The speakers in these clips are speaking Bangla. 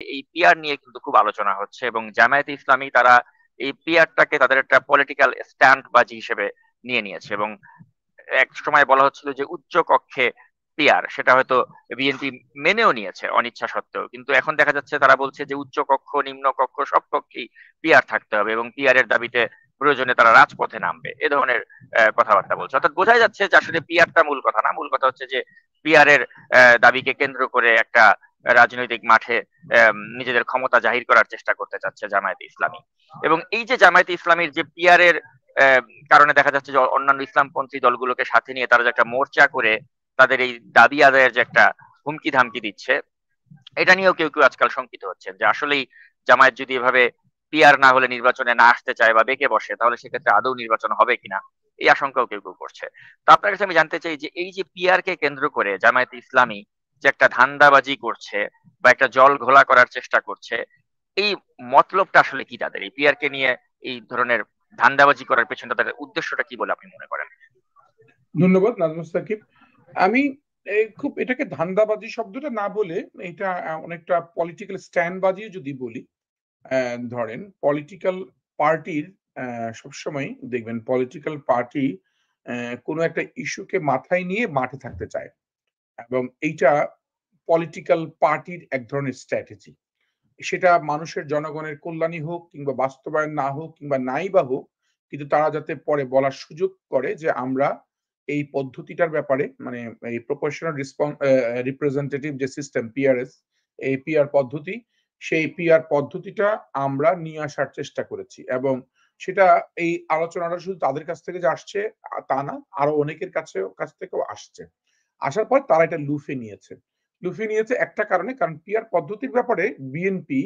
এই পিআর নিয়ে কিন্তু খুব আলোচনা হচ্ছে, এবং জামায়াতে ইসলামী তারা এই পিআরটাকে তাদের একটা পলিটিক্যাল স্ট্যান্ড বাজি হিসেবে নিয়ে নিয়েছে। এবং এক সময় বলা হচ্ছিল যে উচ্চ কক্ষে পিআর, সেটা হয়তো বিএনপি মেনেও নিয়েছে অনিচ্ছা সত্ত্বেও, কিন্তু এখন দেখা যাচ্ছে তারা বলছে যে উচ্চ কক্ষ নিম্ন কক্ষ সব কক্ষেই পিআর থাকতে হবে, এবং পিআর এর দাবিতে প্রয়োজনে তারা রাজপথে নামবে, এ ধরনের কথাবার্তা বলছে। অর্থাৎ বোঝাই যাচ্ছে যে আসলে পিআরটা মূল কথা না, মূল কথা হচ্ছে যে পিআর এর দাবিকে কেন্দ্র করে একটা রাজনৈতিক মাঠে নিজেদের ক্ষমতা জাহির করার চেষ্টা করতে চাচ্ছে জামায়াতে ইসলামী। এবং এই যে জামায়াতে ইসলামীর যে পিআর এর আহ, কারণে দেখা যাচ্ছে যে অন্যান্য ইসলামপন্থী দলগুলোকে সাথে নিয়ে তারা যে একটা মোর্চা করে তাদের এই দাবি আদায়ের যে একটা হুমকি ধামকি দিচ্ছে, এটা নিয়েও কেউ কেউ আজকাল শঙ্কিত হচ্ছেন যে আসলেই জামায়াত যদি এভাবে পিআর না হলে নির্বাচনে না আসতে চায় বা বেঁকে বসে, তাহলে সেক্ষেত্রে আদৌ নির্বাচন হবে কিনা, এই আশঙ্কাও কেউ কেউ করছে। তো আপনার কাছে আমি জানতে চাই যে এই যে পিআর কে কেন্দ্র করে জামায়াত ইসলামী যে একটা ধান্দাবাজি করছে বা একটা জল ঘোলা করার চেষ্টা করছে, এই মতলবটা আসলে কি তাদের, এই পিআর কে নিয়ে এই ধরনের ধান্দাবাজি করার পেছনে তাদের উদ্দেশ্যটা কি বলে আপনি মনে করেন? ধন্যবাদ নাজমুস সাকিব। আমি খুব এটাকে ধান্দাবাজি শব্দটা না বলে এটা অনেকটা পলিটিক্যাল স্ট্যান্ড বাজিও যদি বলি। ধরেন পলিটিক্যাল পার্টির সবসময় দেখবেন পলিটিক্যাল পার্টি কোনো একটা ইস্যুকে মাথায় নিয়ে মাঠে থাকতে চায়, এবং এইটা পলিটিক্যাল পার্টির এক ধরনের স্ট্র্যাটেজি। সেটা মানুষের জনগণের কল্যাণই হোক কিংবা বাস্তবায়ন না হোক কিংবা নাই বা হোক, কিন্তু তারা যাতে পরে বলার সুযোগ করে যে আমরা এই পদ্ধতিটার ব্যাপারে, মানে এই প্রপোর্শনাল রিপ্রেজেন্টেটিভ যে সিস্টেম পিআরএস, এই পিআর পদ্ধতি, সেই পিআর পদ্ধতিটা আমরা নিয়ে আসার চেষ্টা করেছি। এবং সেটা এই আলোচনাটা শুধু তাদের কাছ থেকে যে আসছে তা না, আরো অনেকের কাছ থেকেও আসছে। আসার পর তারা এটা লুফে নিয়েছে একটা কারণে, কারণ পিআর পদ্ধতির ব্যাপারে বিএনপি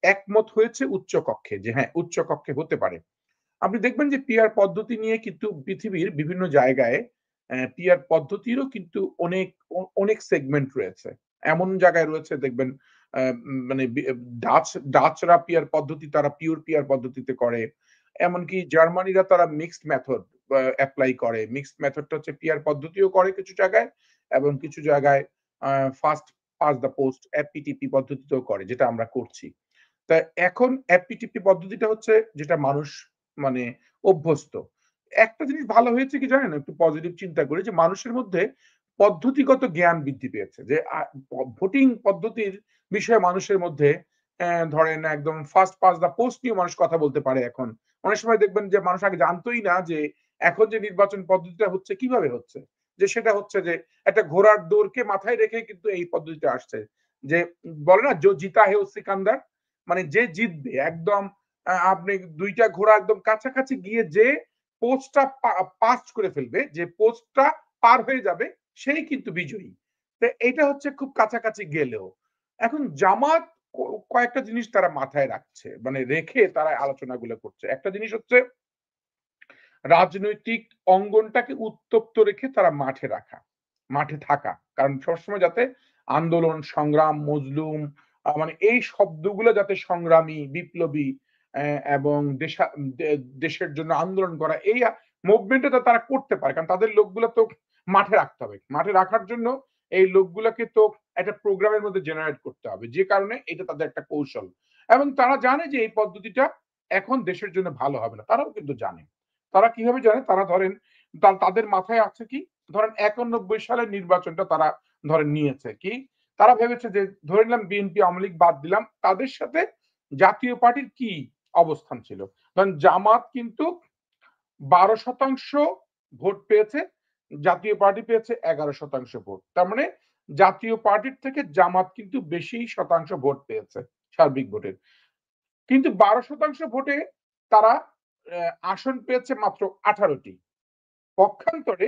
একমত হয়েছে উচ্চ কক্ষে, যে হ্যাঁ উচ্চ কক্ষে হতে পারে। আপনি দেখবেন যে পিআর পদ্ধতি নিয়ে কিন্তু পৃথিবীর বিভিন্ন জায়গায় পিআর পদ্ধতিরও কিন্তু অনেক অনেক সেগমেন্ট রয়েছে। এমন জায়গায় রয়েছে দেখবেন মানে ডাচ ডাচরা পিআর পদ্ধতি তারা পিওর পিআর পদ্ধতিতে করে। এমনকি জার্মানিরা তারা মিক্সড মেথড অ্যাপ্লাই করে। মিক্সড মেথডটা হচ্ছে পিআর পদ্ধতিও করে কিছু জায়গায়, এবং কিছু জায়গায় first past the post FPTP পদ্ধতিতেও করে, যেটা আমরা করছি। তা এখন এফপিটিপি পদ্ধতিটা হচ্ছে যেটা মানুষ মানে অভ্যস্ত। একটা জিনিস ভালো হয়েছে কি জানেন, একটু পজিটিভ চিন্তা করি, যে মানুষের মধ্যে পদ্ধতিগত জ্ঞান বৃদ্ধি পেয়েছে, যে ভোটিং পদ্ধতির বিষয়ে মানুষের মধ্যে ধরেন একদম ফার্স্ট পাস দা পোস্ট নিয়ে মানুষ কথা বলতে পারে এখন। অনেক সময় দেখবেন যে মানুষ আগে জানতোই না যে এখন যে নির্বাচন পদ্ধতিটা হচ্ছে কিভাবে হচ্ছে, যে সেটা হচ্ছে যে একটা ঘোড়ার দৌড়কে মাথায় রেখে কিন্তু এই পদ্ধতিটা আসছে। যে বলে না জো জিতা হে ও সিকান্দার, মানে যে জিতবে একদম আপনি দুইটা ঘোড়া একদম কাছাকাছি গিয়ে যে পোস্টটা পাস করে ফেলবে, যে পোস্টটা পার হয়ে যাবে, সেই কিন্তু বিজয়ী। তো এটা হচ্ছে খুব কাছাকাছি গেলেও এখন জামাত কয়েকটা জিনিস তারা মাথায় রাখছে, মানে রেখে তারা আলোচনাগুলো করছে। একটা জিনিস হচ্ছে রাজনৈতিক অঙ্গনটাকে উত্তপ্ত রেখে তারা মাঠে থাকা, কারণ সবসময় যাতে আন্দোলন সংগ্রাম মজলুম মানে এই শব্দগুলো যাতে সংগ্রামী বিপ্লবী এবং দেশের জন্য আন্দোলন করা এই মুভমেন্টটা তারা করতে পারে, কারণ তাদের লোকগুলো তো মাঠে রাখতে হবে। মাঠে রাখার জন্য এই লোকগুলোকে তো একটা প্রোগ্রামের মধ্যে জেনারেট করতে হবে, যে কারণে এটা তাদের একটা কৌশল। এবং তারা জানে যে এই পদ্ধতিটা এখন দেশের জন্য ভালো হবে না, তারাও কিন্তু জানে। তারা কিভাবে জানে, তারা ধরেন তাদের মাথায় আছে কি, ধরেন 91 সালের নির্বাচনটা তারা ধরেন নিয়েছে কি, তারা ভেবেছে যে ধরে নিলাম বিএনপি আওয়ামী লীগ বাদ দিলাম, তাদের সাথে জাতীয় পার্টির কি অবস্থান ছিল। ধরেন জামাত কিন্তু 12% ভোট পেয়েছে, জাতীয় পার্টি পেয়েছে 11% ভোট, তার মানে জাতীয় পার্টির থেকে জামাত কিন্তু বেশি শতাংশ ভোট পেয়েছে সার্বিক ভোটের। কিন্তু 12% ভোটে তারা আসন পেয়েছে মাত্র 18টি। পক্ষান্তরে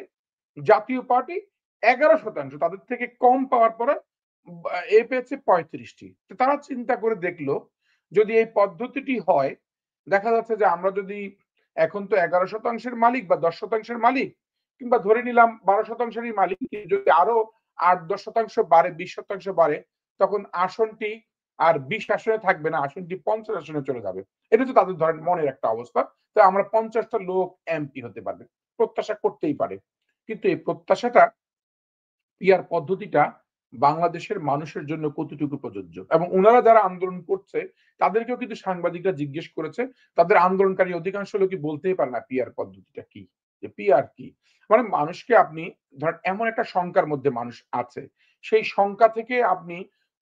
জাতীয় পার্টি 11%, তাদের থেকে কম পাওয়ার পরে এ পেয়েছে 35টি। তারা চিন্তা করে দেখলো যদি এই পদ্ধতিটি হয়, দেখা যাচ্ছে যে আমরা যদি এখন তো 11%-এর মালিক বা 10%-এর মালিক, কিংবা ধরে নিলাম 12%-এরই মালিক, যদি আরো 8-10% বাড়ে 20% বাড়ে, তখন আসনটি আর 20 আসনে থাকবে না, আসনটি 50 আসনে চলে যাবে। এটা তো তাদের ধরেন মনের একটা অবস্থা। তো আমরা 50টা লোক এমপি হতে পারবে, প্রত্যাশা করতেই পারে। কিন্তু এই প্রত্যাশাটা পিআর পদ্ধতিটা বাংলাদেশের মানুষের জন্য কতটুকু প্রযোজ্য, এবং ওনারা যারা আন্দোলন করছে তাদেরকেও কিন্তু সাংবাদিকরা জিজ্ঞেস করেছে, তাদের আন্দোলনকারী অধিকাংশ লোকই বলতেই পারে না পিআর পদ্ধতিটা কি, যে পিআর কি। মানে মানুষকে আপনি ধরেন এমন একটা শঙ্কার মধ্যে মানুষ আছে, সেই শঙ্কা থেকে আপনি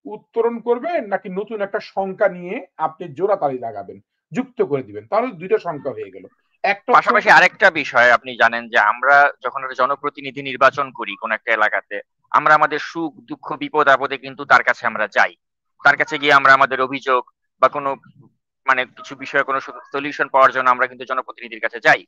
উত্তরণ করবেন নাকি নতুন একটা শঙ্কা নিয়ে আপনি জোড়াতালি লাগাবেন, যুক্ত করে দিবেন, তাহলে দুইটা শঙ্কা হয়ে গেল। একটা হচ্ছে পাশাপাশি আরেকটা বিষয় আপনি জানেন যে আমরা যখন একটা জনপ্রতিনিধি নির্বাচন করি কোন একটা এলাকাতে, আমরা আমাদের সুখ দুঃখ বিপদ আপদে কিন্তু তার কাছে আমরা যাই। তার কাছে গিয়ে আমরা আমাদের অভিযোগ বা কোনো মানে কিছু বিষয়ে কোনো সলিউশন পাওয়ার জন্য আমরা কিন্তু জনপ্রতিনিধির কাছে যাই।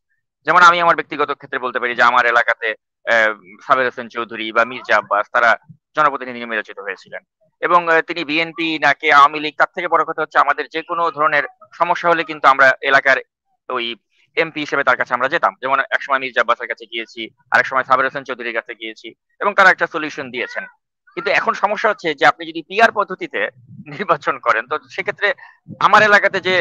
যেমন আমি আমার ব্যক্তিগত ক্ষেত্রে বলতে পারি যে আমার এলাকাতে আহ, সাবের হোসেন চৌধুরী বা মির্জা আব্বাস তারা জনপ্রতিনিধি নির্বাচিত হয়েছিলেন, এবং তিনি বিএনপি নাকি আওয়ামী লীগ, তার থেকে বড় কথা হচ্ছে আমাদের যে কোনো ধরনের সমস্যা হলে কিন্তু আমরা এলাকার ওই এমপি হিসেবে তার কাছে আমরা যেতাম। যেমন একসময় মির্জা আব্বাসের কাছে গিয়েছি, আরেক সময় সাবের হোসেন চৌধুরীর কাছে গিয়েছি, এবং তারা একটা সলিউশন দিয়েছেন। কিন্তু এখন সমস্যা হচ্ছে যে আপনি যদি পিআর পদ্ধতিতে নির্বাচন করেন, তো সেক্ষেত্রে আমার এলাকাতে যে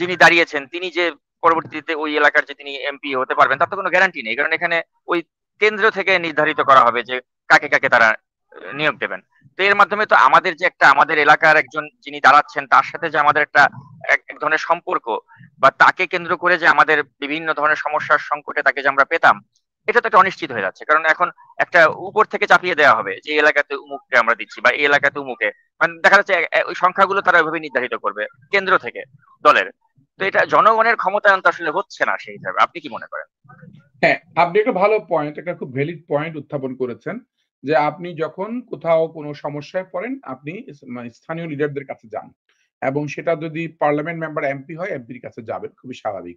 যিনি দাঁড়িয়েছেন তিনি যে পরবর্তীতে ওই এলাকার যে তিনি এমপি হতে পারবেন তার তো কোনো গ্যারান্টি নেই, কারণ এখানে ওই কেন্দ্র থেকে নির্ধারিত করা হবে যে কাকে কাকে তারা নিয়োগ দেবেন। তো এর মাধ্যমে তো আমাদের যে একটা আমাদের এলাকার একজন যিনি দাঁড়াচ্ছেন তার সাথে যে আমাদের একটা এক ধরনের সম্পর্ক, বা তাকে কেন্দ্র করে যে আমাদের বিভিন্ন ধরনের সমস্যার সংকটে তাকে যে আমরা পেতাম, এটা তো একটা অনিশ্চিত হয়ে যাচ্ছে। কারণ এখন একটা উপর থেকে চাপিয়ে দেওয়া হবে যে এই এলাকাতে উমুককে আমরা দিচ্ছি বা এই এলাকাতে উমুকে, মানে দেখা যাচ্ছে ওই সংখ্যাগুলো তারা ওইভাবে নির্ধারিত করবে কেন্দ্র থেকে দলের। তো এটা জনগণের ক্ষমতায়ন তো আসলে হচ্ছে না সেই হিসাবে। আপনি কি মনে করেন? হ্যাঁ, আপনি একটা ভালো পয়েন্ট, একটা খুব ভ্যালিড পয়েন্ট উত্থাপন করেছেন, যে আপনি যখন কোথাও কোনো সমস্যায় পড়েন আপনি মানে স্থানীয় লিডারদের কাছে যান, এবং সেটা যদি পার্লামেন্ট মেম্বার এমপি হয় এমপির কাছে যাবেন, খুবই স্বাভাবিক।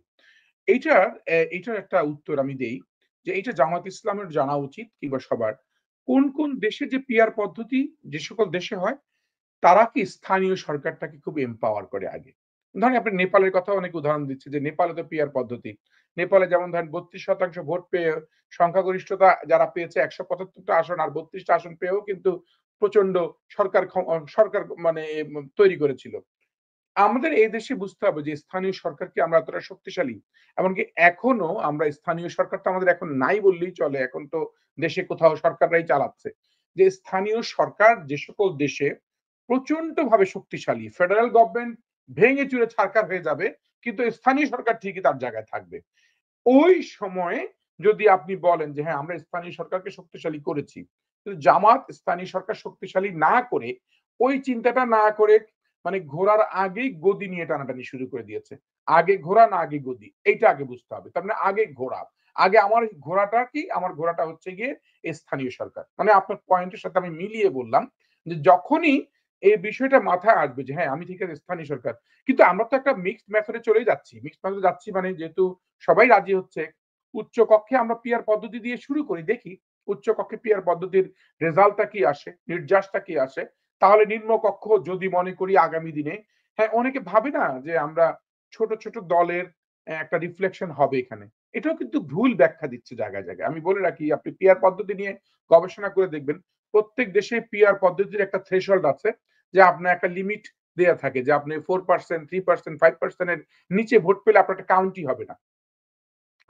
এইটার একটা উত্তর আমি দেই, যে এইটা জামাত ইসলামের জানা উচিত কিংবা সবার। কোন কোন দেশে যে পিআর পদ্ধতি যে সকল দেশে হয়, তারা কি স্থানীয় সরকারটাকে খুব এম্পাওয়ার করে আগে। ধরেন আপনি নেপালের কথা অনেক উদাহরণ দিচ্ছে, যে নেপালে তো পিআর পদ্ধতি। নেপালে যেমন ধরেন ৩২% ভোট পেয়ে সংখ্যাগরিষ্ঠতা যারা পেয়েছে ১৭৫টা আসন আর ৩২টা আসন পেয়েও কিন্তু প্রচন্ড সরকার মানে তৈরি করেছিল। আমাদের এই দেশে বুঝতে হবে যে স্থানীয় সরকার কি আমরা এতটা শক্তিশালী? এমনকি এখনো আমরা স্থানীয় সরকার তো আমাদের এখন নাই বললেই চলে। এখন তো দেশে কোথাও সরকাররাই চালাচ্ছে। যে স্থানীয় সরকার যে সকল দেশে প্রচন্ডভাবে শক্তিশালী, ফেডারেল গভর্নমেন্ট ভেঙে চুরে ছারখার হয়ে যাবে, কিন্তু স্থানীয় সরকার ঠিকই তার জায়গায় থাকবে। ওই সময়ে যদি আপনি বলেন যে হ্যাঁ আমরা স্থানীয় সরকারকে শক্তিশালী করেছি, কিন্তু জামাত স্থানীয় সরকার শক্তিশালী না করে, ওই চিন্তাটা না করে, মানে ঘোড়ার আগেই গদি নিয়ে টানাটানি শুরু করে দিয়েছে। আগে ঘোড়া না আগে গদি, এইটা আগে বুঝতে হবে। তার মানে আগে ঘোড়া, আগে আমার ঘোড়াটা কি, আমার ঘোড়াটা হচ্ছে গিয়ে স্থানীয় সরকার। মানে আপনার পয়েন্টের সাথে আমি মিলিয়ে বললাম যে যখনই এই বিষয়টা মাথায় আসবে যে হ্যাঁ আমি ঠিক আছে স্থানীয় সরকার, কিন্তু আমরা তো একটা মিক্সড মেথডে চলে যাচ্ছি। মিক্সড মেথডে যাচ্ছি মানে যেহেতু সবাই রাজি হচ্ছে, উচ্চ কক্ষে আমরা পিআর পদ্ধতি দিয়ে শুরু করি, দেখি উচ্চ কক্ষে পিআর পদ্ধতির রেজাল্টটা কি আসে, নির্যাসটা কি আসে। তাহলে নিম্ন কক্ষ যদি মনে করি আগামী দিনে, হ্যাঁ অনেকে ভাবে না যে আমরা ছোট ছোট দলের একটা রিফ্লেকশন হবে এখানে, এটাও কিন্তু ভুল ব্যাখ্যা দিচ্ছে জায়গায় জায়গায়। আমি বলে রাখি, আপনি পিআর পদ্ধতি নিয়ে গবেষণা করে দেখবেন, প্রত্যেক দেশে পিআর পদ্ধতির একটা থ্রেশহোল্ড আছে, যে আপনার একটা লিমিট দেয়া থাকে, যে আপনি 4%, 3%, 5% এর নিচে ভোট পেলে আপনার একটা কাউন্টই হবে না।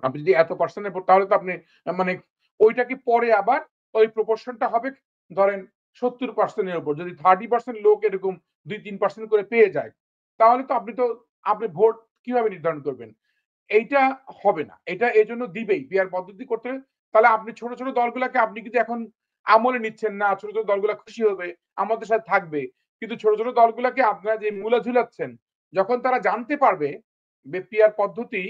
আপনি যদি এত পার্সেন্টের ভোট, তাহলে তো আপনি মানে ওইটাকে পরে আবার ওই প্রপোর্শনটা হবে ধরেন 70% এর উপর। যদি 30% লোক এরকম 2-3% করে পেয়ে যায়, তাহলে তো আপনি ভোট কিভাবে নির্ধারণ করবেন? এইটা হবে না। এটা এজন্য দিবেই। পিআর পদ্ধতি করতে হলে তাহলে আপনি ছোট ছোট দলগুলাকে আপনি কিন্তু এখন আমলে নিচ্ছেন না। ছোট ছোট দলগুলা খুশি হবে, আমাদের সাথে থাকবে। কিন্তু ছোট ছোট দলগুলাকে আপনারা যে মূলা ঝুলাচ্ছেন, যখন তারা জানতে পারবে পিআর পদ্ধতি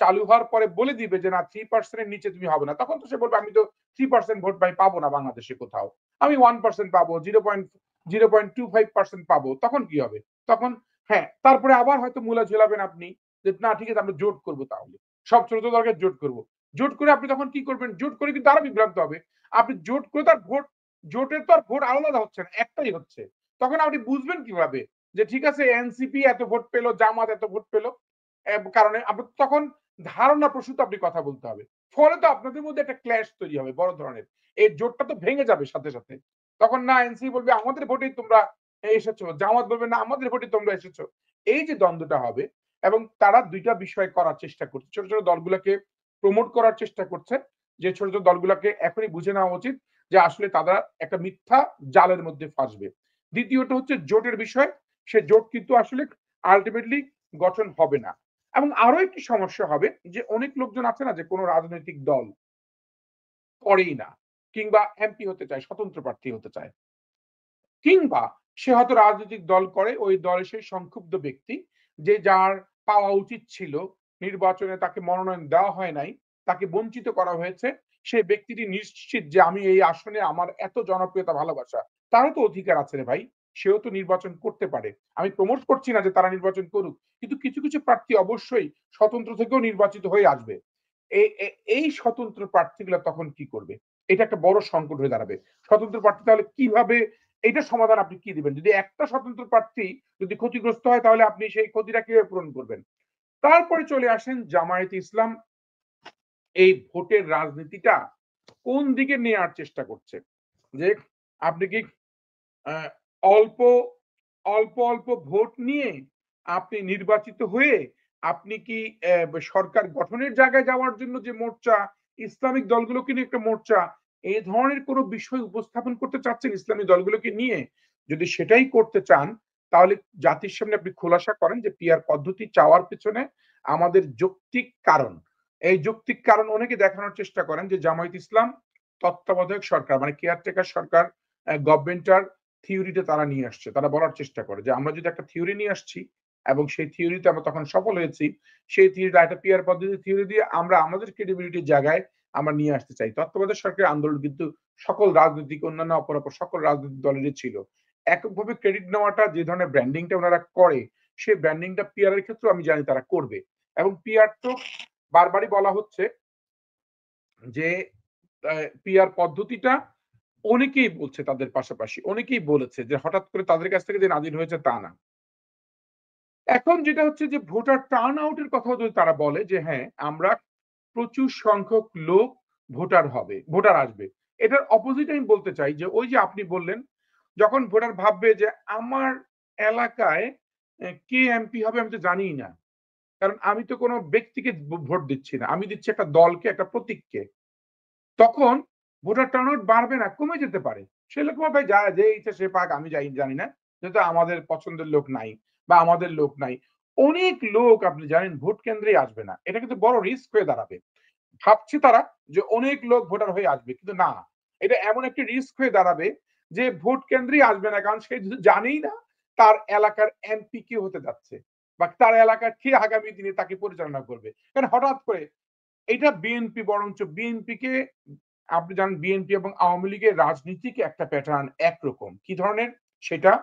চালু হওয়ার পরে বলে দিবে যে না 3% এর নিচে তুমি হবে না, তখন তো সে বলবে আমি তো 3% ভোট পাবো না বাংলাদেশে কোথাও, আমি 1% পাবো, 0.25% পাবো, তখন কি হবে? তখন হ্যাঁ, তারপরে আবার হয়তো মূলা ঝুলাবেন আপনি, যে না ঠিক আছে আমরা জোট করবো, তাহলে সব ছোট ছোট দলকে জোট করবো। জোট করে আপনি তখন কি করবেন? জোট করে কিন্তু আরো বিভ্রান্ত হবে। আপনি জোট করে তার ভোট, জোটের তো আর ভোট আলাদা হচ্ছে না, একটাই হচ্ছে। তখন আপনি বুঝবেন কিভাবে যে ঠিক আছে এনসিপি এত ভোট পেলো, জামাত এত ভোট পেলো, কারণে আপনার তখন ধারণা প্রসূত আপনি কথা বলতে হবে। ফলে তো আপনাদের মধ্যে একটা ক্ল্যাশ তৈরি হবে বড় ধরনের। এই জোটটা তো ভেঙে যাবে সাথে সাথে। তখন না এনসিপি বলবে আমাদের ভোটেই তোমরা এসেছো, জামাত বলবে না আমাদের ভোটে তোমরা এসেছো। এই যে দ্বন্দ্বটা হবে, এবং তারা দুইটা বিষয় করার চেষ্টা করছে, ছোট ছোট দলগুলোকে প্রমোট করার চেষ্টা করছে, যে ছোট ছোট দলগুলোকে এখনই বুঝে নেওয়া উচিত যে আসলে তারা একটা মিথ্যা জালের মধ্যে ফাঁসবে। দ্বিতীয়ত হচ্ছে জোটের বিষয়, সে জোট কিন্তু আসলে আলটিমেটলি গঠন হবে না। এবং আরো একটি সমস্যা হবে যে অনেক লোকজন আছে না যে কোনো রাজনৈতিক দল করেই না, কিংবা এমপি হতে চায়, স্বতন্ত্র প্রার্থী হতে চায়, কিংবা সে হয়তো রাজনৈতিক দল করে, ওই দলের সেই সংক্ষুব্ধ ব্যক্তি যে যার পাওয়া উচিত ছিল, নির্বাচনে তাকে মনোনয়ন দেওয়া হয় নাই, তাকে বঞ্চিত করা হয়েছে, সেই ব্যক্তিটি নিশ্চিত যে আমি এই আসনে আমার এত জনপ্রিয়তা ভালোবাসা, তারও তো অধিকার আছে রে ভাই, সেও তো নির্বাচন করতে পারে। আমি প্রমোট করছি না যে তারা নির্বাচন করুক, কিন্তু কিছু কিছু প্রার্থী অবশ্যই স্বতন্ত্র থেকেও নির্বাচিত হয়ে আসবে। এই স্বতন্ত্র প্রার্থীগুলো তখন কি করবে? এটা একটা বড় সংকট হয়ে দাঁড়াবে। স্বতন্ত্র প্রার্থী তাহলে কিভাবে, এইটার সমাধান আপনি কি দিবেন? যদি একটা স্বতন্ত্র প্রার্থী যদি ক্ষতিগ্রস্ত হয়, তাহলে আপনি সেই ক্ষতিটা কিভাবে পূরণ করবেন? তারপরে চলে আসেন জামায়াতে ইসলাম এই ভোটের রাজনীতিটা কোন দিকে নেয়ার চেষ্টা করছে। যে আপনি কি আহ, অল্প অল্প অল্প ভোট নিয়ে আপনি নির্বাচিত হয়ে আপনি কি সরকার গঠনের জায়গায় যাওয়ার জন্য যে মোর্চা, ইসলামিক দলগুলোকে নিয়ে একটা মোর্চা, এই ধরনের কোনো বিষয় উপস্থাপন করতে চাচ্ছেন ইসলামী দলগুলোকে নিয়ে? যদি সেটাই করতে চান, তাহলে জাতির সামনে আপনি খোলাসা করেন যে পিআর পদ্ধতি চাওয়ার পেছনে আমাদের যৌক্তিক কারণ। এই যৌক্তিক কারণ অনেকে দেখানোর চেষ্টা করেন যে জামায়াত ইসলাম তত্ত্বাবধায়ক সরকার, মানে কেয়ারটেকার সরকার, গভর্নমেন্টার থিওরিটা তারা নিয়ে আসছে। তারা বলার চেষ্টা করে যে আমরা যদি একটা থিওরি নিয়ে আসছি এবং সেই থিওরিতে আমরা তখন সফল হয়েছি, সেই থিওরিটা একটা পিয়ার পদ্ধতি থিওরি দিয়ে আমরা আমাদের ক্রেডিবিলিটির জায়গায় আমরা নিয়ে আসতে চাই। তত্ত্বাবধায়ক সরকারের আন্দোলন কিন্তু সকল রাজনৈতিক, অন্যান্য অপরাপর সকল রাজনৈতিক দলেরই ছিল। এককভাবে ক্রেডিট নেওয়াটা, যে ধরনের ব্র্যান্ডিংটা ওনারা করে, সেই ব্র্যান্ডিংটা পিয়ারের ক্ষেত্রেও আমি জানি তারা করবে। এবং পিয়ার তো বারবারই বলা হচ্ছে যে পিআর পদ্ধতিটা অনেকেই বলছে, তাদের পাশাপাশি অনেকেই বলেছে যে হঠাৎ করে তাদের কাছ থেকে যে নাজির হয়েছে তা না। এখন যেটা হচ্ছে যে ভোটার টার্ন আউটের কথাও যদি তারা বলে যে হ্যাঁ আমরা প্রচুর সংখ্যক লোক ভোটার হবে, ভোটার আসবে, এটার অপোজিট আমি বলতে চাই যে ওই যে আপনি বললেন, যখন ভোটার ভাববে যে আমার এলাকায় কে এমপি হবে আমি তো জানিই না, কারণ আমি তো কোনো ব্যক্তিকে ভোট দিচ্ছি না, আমি দিচ্ছি একটা দলকে, একটা প্রতীককে, তখন ভোটার টার্নআউট বাড়বে না, কমে যেতে পারে। সে লোক ভাই যা যে ইচ্ছা সে পাক, আমি জানি না, যেহেতু আমাদের পছন্দের লোক নাই বা আমাদের লোক নাই। অনেক লোক আপনি জানেন ভোট কেন্দ্রেই আসবে না, এটা কিন্তু বড় রিস্ক হয়ে দাঁড়াবে। ভাবছে তারা যে অনেক লোক ভোটার হয়ে আসবে, কিন্তু না, এটা এমন একটি রিস্ক হয়ে দাঁড়াবে যে ভোট কেন্দ্রেই আসবে না, কারণ সে জানেই না তার এলাকার এমপি কে হতে যাচ্ছে বা তার এলাকার কে আগামী দিনে তাকে পরিচালনা করবে। কারণ হঠাৎ করে এটা বিএনপি, বরঞ্চ বিএনপিকে, আপনি জানেন বিএনপি এবং আওয়ামী লীগের রাজনীতিক একটা প্যাটার্ন একরকম। কি ধরনের সেটা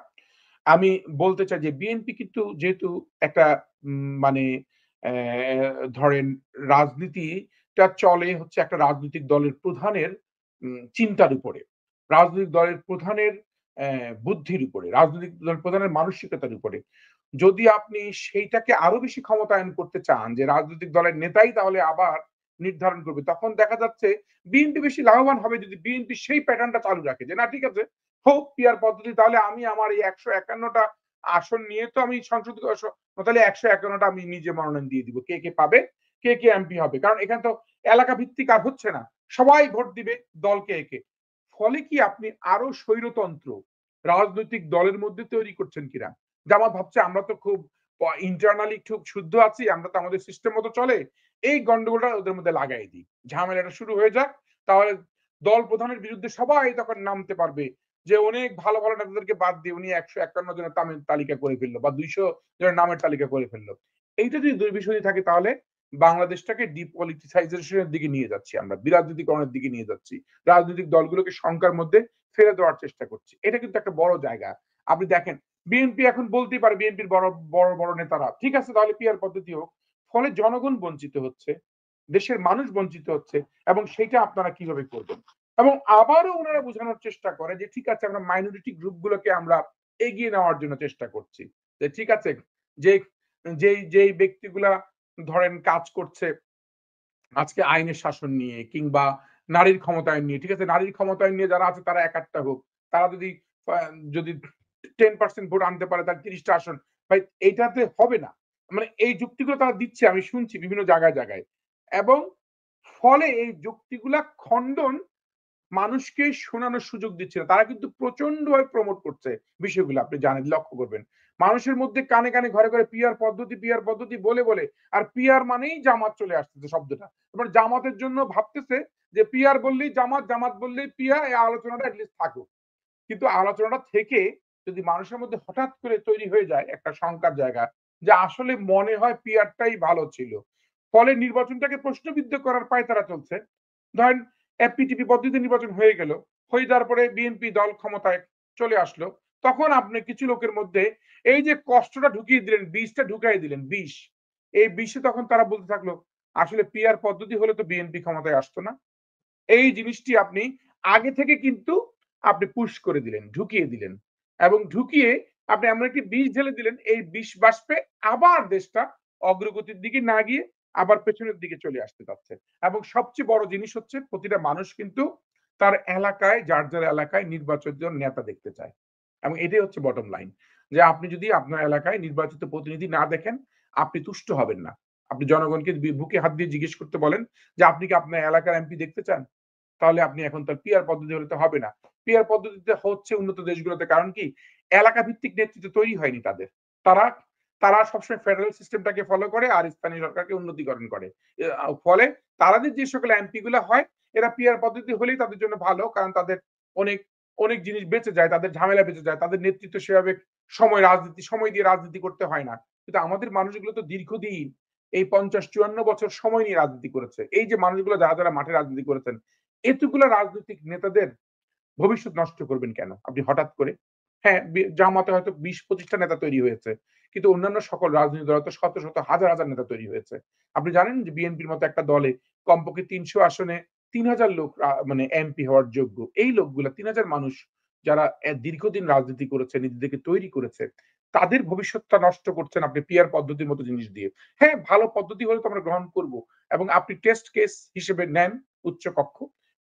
আমি বলতে চাই যে বিএনপি কিন্তু যেহেতু একটা মানে ধরেন রাজনীতিটা চলে হচ্ছে একটা রাজনৈতিক দলের প্রধানের চিন্তার উপরে, রাজনৈতিক দলের প্রধানের বুদ্ধির উপরে, রাজনৈতিক দলের প্রধানের মানসিকতার উপরে। যদি আপনি সেইটাকে আরো বেশি ক্ষমতায়ন করতে চান যে রাজনৈতিক দলের নেতাই তাহলে আবার নির্ধারণ করবে, তখন দেখা যাচ্ছে বিএনপি বেশি লাভবান হবে যদি বিএনপি সেই প্যাটার্নটা চালু রাখে যে না ঠিক আছে, হোক পিয়ার পদ্ধতি, তাহলে আমি আমার এই 151টা আসন নিয়ে তো আমি সংসদ, তাহলে 151টা আমি নিজে মনোনয়ন দিয়ে দিব, কে কে পাবে, কে কে এমপি হবে, কারণ এখানে তো এলাকা ভিত্তিক আর হচ্ছে না, সবাই ভোট দিবে দলকে একে। ফলে কি আপনি আরো স্বৈরতন্ত্র রাজনৈতিক দলের মধ্যে তৈরি করছেন কিনা। জামাত ভাবছে আমরা তো খুব ইন্টারনালি খুব শুদ্ধ আছি, আমরা তো আমাদের সিস্টেম মতো চলে, এই গন্ডগোলটা ওদের মধ্যে লাগাই দিই, ঝামেলাটা শুরু হয়ে যাক, তাহলে দল প্রধানের বিরুদ্ধে সবাই তখন নামতে পারবে যে অনেক ভালো ভালো নেতাদেরকে বাদ দিয়ে উনি 151 জনের তালিকা করে ফেললো বা 200 জনের নামের তালিকা করে ফেললো। এইটা যদি দুর্বিষয় থাকে, তাহলে বাংলাদেশটাকে ডিপলিটিসাইজেশনের দিকে নিয়ে যাচ্ছি, আমরা বিরাজনীতিকরণের দিকে নিয়ে যাচ্ছি, রাজনৈতিক দলগুলোকে সংখ্যার মধ্যে ফেলে দেওয়ার চেষ্টা করছি। এটা কিন্তু একটা বড় জায়গা। আপনি দেখেন বিএনপি এখন বলতেই পারে, বিএনপির বড় বড় বড় নেতারা ঠিক আছে তাহলে পিআর পদ্ধতি হোক, ফলে জনগণ বঞ্চিত হচ্ছে, দেশের মানুষ বঞ্চিত হচ্ছে, এবং সেটা আপনারা কিভাবে করবেন। এবং আবারও ওনারা বোঝানোর চেষ্টা করে যে ঠিক আছে আমরা মাইনরিটি গ্রুপগুলোকে আমরা এগিয়ে নেওয়ার জন্য চেষ্টা করছি, যে ঠিক আছে যে যেই ব্যক্তিগুলা ধরেন কাজ করছে আজকে আইনের শাসন নিয়ে কিংবা নারীর ক্ষমতায়ন নিয়ে, ঠিক আছে নারীর ক্ষমতায়ন নিয়ে যারা আছে তারা এক একটা হোক, তারা যদি যদি 10% ভোট আনতে পারে তার 30টা আসন, ভাই এইটাতে হবে না। মানে এই যুক্তিগুলো তারা দিচ্ছে, আমি শুনছি বিভিন্ন জায়গায় জায়গায়, এবং ফলে এই যুক্তিগুলা খণ্ডন মানুষকে শোনানোর সুযোগ দিচ্ছে না। তারা কিন্তু প্রচন্ডভাবে প্রমোট করছে বিষয়গুলো, আপনি জানেন, লক্ষ্য করবেন। মানুষের মধ্যে কানে কানে ঘরে ঘরে পিআর পদ্ধতি বলে বলে, আর পিআর মানেই জামাত চলে আসতেছে শব্দটা। এবার জামাতের জন্য ভাবতেছে যে পিআর বললেই জামাত, জামাত বললেই পিআর, এই আলোচনাটা অ্যাটলিস্ট থাকুক। কিন্তু আলোচনাটা থেকে যদি মানুষের মধ্যে হঠাৎ করে তৈরি হয়ে যায় একটা শঙ্কার জায়গা, যে আসলে মনে হয় পিআরটাই ভালো ছিল, ফলে নির্বাচনটাকে প্রশ্নবিদ্ধ করার পায় তারা চলছে। ধরেন এফপিটিপি পদ্ধতিতে নির্বাচন হয়ে গেল, হয়ে যাওয়ার পরে বিএনপি দল ক্ষমতায় চলে আসলো, তখন আপনি কিছু লোকের মধ্যে এই যে কষ্টটা ঢুকিয়ে দিলেন, বিষটা ঢুকাই দিলেন, বিষ, এই বিষে তখন তারা বলতে থাকলো আসলে পিআর পদ্ধতি হলে তো বিএনপি ক্ষমতায় আসতো না। এই জিনিসটি আপনি আগে থেকে কিন্তু আপনি পুশ করে দিলেন, ঢুকিয়ে দিলেন, এবং ঢুকিয়ে আপনি এমন একটি বিষ ঢেলে দিলেন, এই বিষ বাষ্পে আবার দেশটা অগ্রগতির দিকে না গিয়ে আবার পেছনের দিকে চলে আসতে যাচ্ছে। এবং সবচেয়ে বড় জিনিস হচ্ছে প্রতিটা মানুষ কিন্তু তার এলাকায়, যার যার এলাকায় নির্বাচিত নেতা দেখতে চায়, এবং এটাই হচ্ছে বটম লাইন, যে আপনি যদি আপনার এলাকায় নির্বাচিত প্রতিনিধি না দেখেন, আপনি তুষ্ট হবেন না। আপনি জনগণকে বুকে হাত দিয়ে জিজ্ঞেস করতে বলেন যে আপনি কি আপনার এলাকার এমপি দেখতে চান, তাহলে আপনি এখন তার পিআর পদ্ধতি হলে তো হবে না। পিআর পদ্ধতিতে হচ্ছে উন্নত দেশগুলোতে, কারণ কি এলাকা ভিত্তিক নেতৃত্ব তৈরি হয়নি তাদের। তারা তারা সবসময় ফেডারেল সিস্টেমটাকে ফলো করে আর স্থানীয় সরকারকে উন্নতিকরণ করে। ফলে তাদের যে সকল এমপি গুলা হয়, এরা পিআর পদ্ধতি হলেই তাদের জন্য ভালো, কারণ তাদের অনেক অনেক জিনিস বেঁচে যায়, তাদের ঝামেলা বেঁচে যায়, তাদের নেতৃত্ব সেভাবে সময় দিয়ে রাজনীতি করতে হয় না। কিন্তু আমাদের মানুষগুলো তো দীর্ঘদিন এই ৫০-৫৪ বছর সময় নিয়ে রাজনীতি করেছে। এই যে মানুষগুলো যারা যারা মাঠে রাজনীতি করেছেন, এতগুলো রাজনৈতিক নেতাদের ভবিষ্যৎ নষ্ট করবেন কেন আপনি হঠাৎ করে? হ্যাঁ, জামাতে হয়তো ২০-২৫টা নেতা তৈরি হয়েছে। কিন্তু অন্যান্য সকল রাজনৈতিক দলে তো শত, শত হাজার, হাজার নেতা তৈরি হয়েছে। আপনি জানেন যে বিএনপির মতো একটা দলে কমপক্ষে ৩০০ আসনে ৩,০০০ লোক মানে এমপি হওয়ার যোগ্য। এই লোকগুলা ৩,০০০ মানুষ যারা দীর্ঘদিন রাজনীতি করেছে, নিজেদেরকে তৈরি করেছে, তাদের ভবিষ্যৎটা নষ্ট করছেন আপনি পিআর পদ্ধতির মতো জিনিস দিয়ে। হ্যাঁ, ভালো পদ্ধতি হলে তো আমরা গ্রহণ করব, এবং আপনি টেস্ট কেস হিসেবে নেন উচ্চ কক্ষ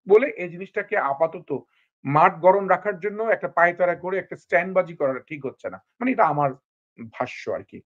বলে এই জিনিসটাকে আপাতত মাঠ গরম রাখার জন্য একটা পায়তারা করে একটা স্ট্যান্ডবাজি করাটা ঠিক হচ্ছে না। মানে এটা আমার ভাষ্য আরকি।